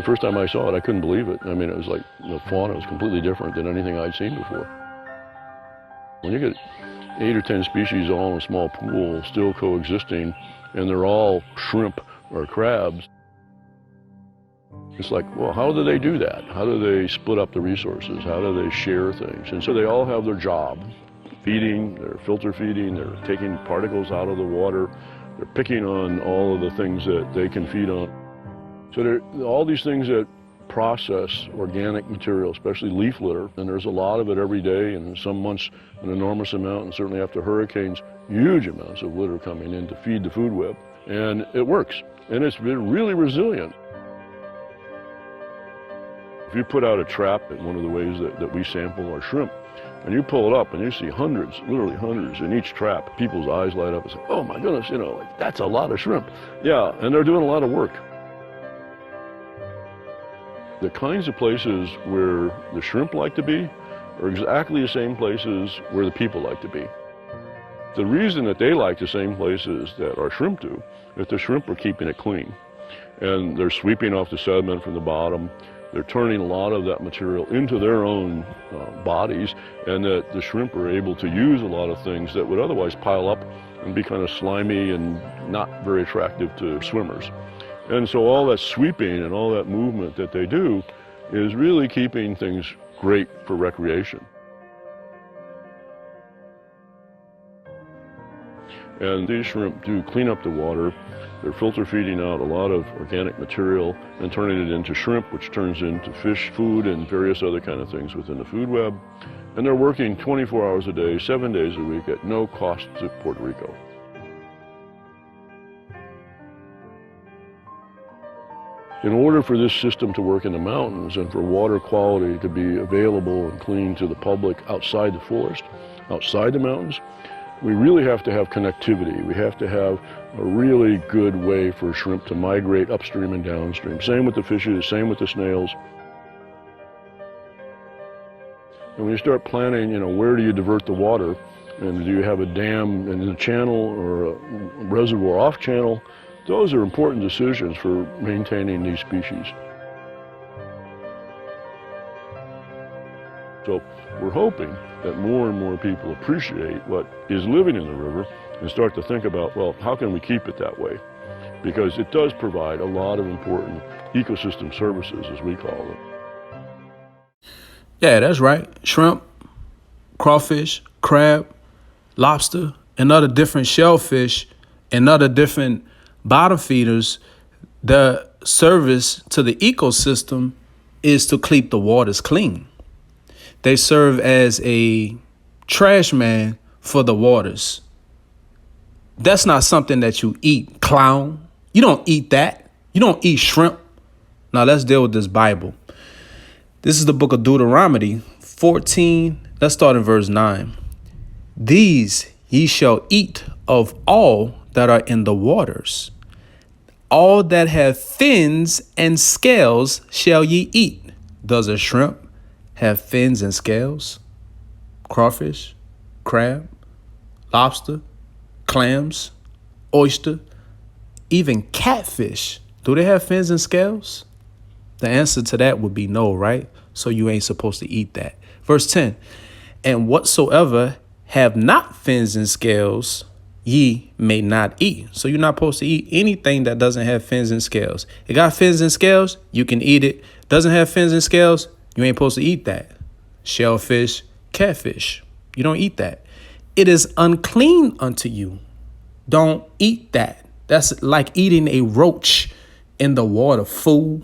first time I saw it, I couldn't believe it. I mean, it was like the fauna was completely different than anything I'd seen before. When you get 8 or 10 species all in a small pool still coexisting, and they're all shrimp or crabs, it's like, well, how do they do that? How do they split up the resources? How do they share things? And so they all have their job. Feeding, they're filter feeding, they're taking particles out of the water, they're picking on all of the things that they can feed on. So there are all these things that process organic material, especially leaf litter, and there's a lot of it every day, and in some months an enormous amount, and certainly after hurricanes, huge amounts of litter coming in to feed the food web. And it works, and it's been really resilient. If you put out a trap in one of the ways that we sample our shrimp, and you pull it up and you see hundreds, literally hundreds in each trap, people's eyes light up and say, oh my goodness, like, that's a lot of shrimp. Yeah, and they're doing a lot of work. The kinds of places where the shrimp like to be are exactly the same places where the people like to be. The reason that they like the same places that our shrimp do is the shrimp are keeping it clean. And they're sweeping off the sediment from the bottom. They're turning a lot of that material into their own bodies, and that the shrimp are able to use a lot of things that would otherwise pile up and be kind of slimy and not very attractive to swimmers. And so all that sweeping and all that movement that they do is really keeping things great for recreation. And these shrimp do clean up the water. They're filter feeding out a lot of organic material and turning it into shrimp, which turns into fish food and various other kind of things within the food web. And they're working 24 hours a day, 7 days a week at no cost to Puerto Rico. In order for this system to work in the mountains and for water quality to be available and clean to the public outside the forest, outside the mountains, we really have to have connectivity. We have to have a really good way for shrimp to migrate upstream and downstream. Same with the fishes, same with the snails. And when you start planning, where do you divert the water? And do you have a dam in the channel or a reservoir off channel? Those are important decisions for maintaining these species. So we're hoping that more and more people appreciate what is living in the river and start to think about, well, how can we keep it that way? Because it does provide a lot of important ecosystem services, as we call them. Yeah, that's right. Shrimp, crawfish, crab, lobster, and other different shellfish and other different bottom feeders, the service to the ecosystem is to keep the waters clean. They serve as a trash man for the waters. That's not something that you eat, clown. You don't eat that. You don't eat shrimp. Now let's deal with this Bible. This is the book of Deuteronomy 14. Let's start in verse 9. These ye shall eat of all that are in the waters. All that have fins and scales shall ye eat. Does a shrimp have fins and scales? Crawfish, crab, lobster, clams, oyster, even catfish. Do they have fins and scales? The answer to that would be no, right? So you ain't supposed to eat that. Verse 10, and whatsoever have not fins and scales, ye may not eat. So you're not supposed to eat anything that doesn't have fins and scales. It got fins and scales, you can eat it. Doesn't have fins and scales, you ain't supposed to eat that. Shellfish, catfish, you don't eat that. It is unclean unto you. Don't eat that. That's like eating a roach in the water, fool.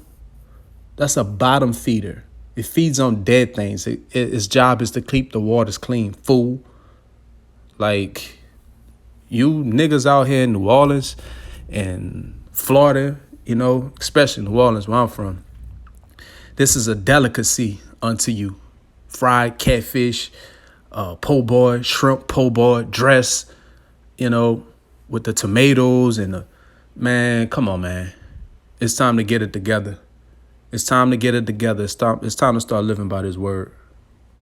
That's a bottom feeder. It feeds on dead things. Its job is to keep the waters clean, fool. Like, you niggas out here in New Orleans and Florida, especially New Orleans where I'm from, this is a delicacy unto you. Fried catfish, po' boy, shrimp po' boy, dress, with the tomatoes and man, come on, man. It's time to get it together. It's time to get it together. It's time to start living by this word.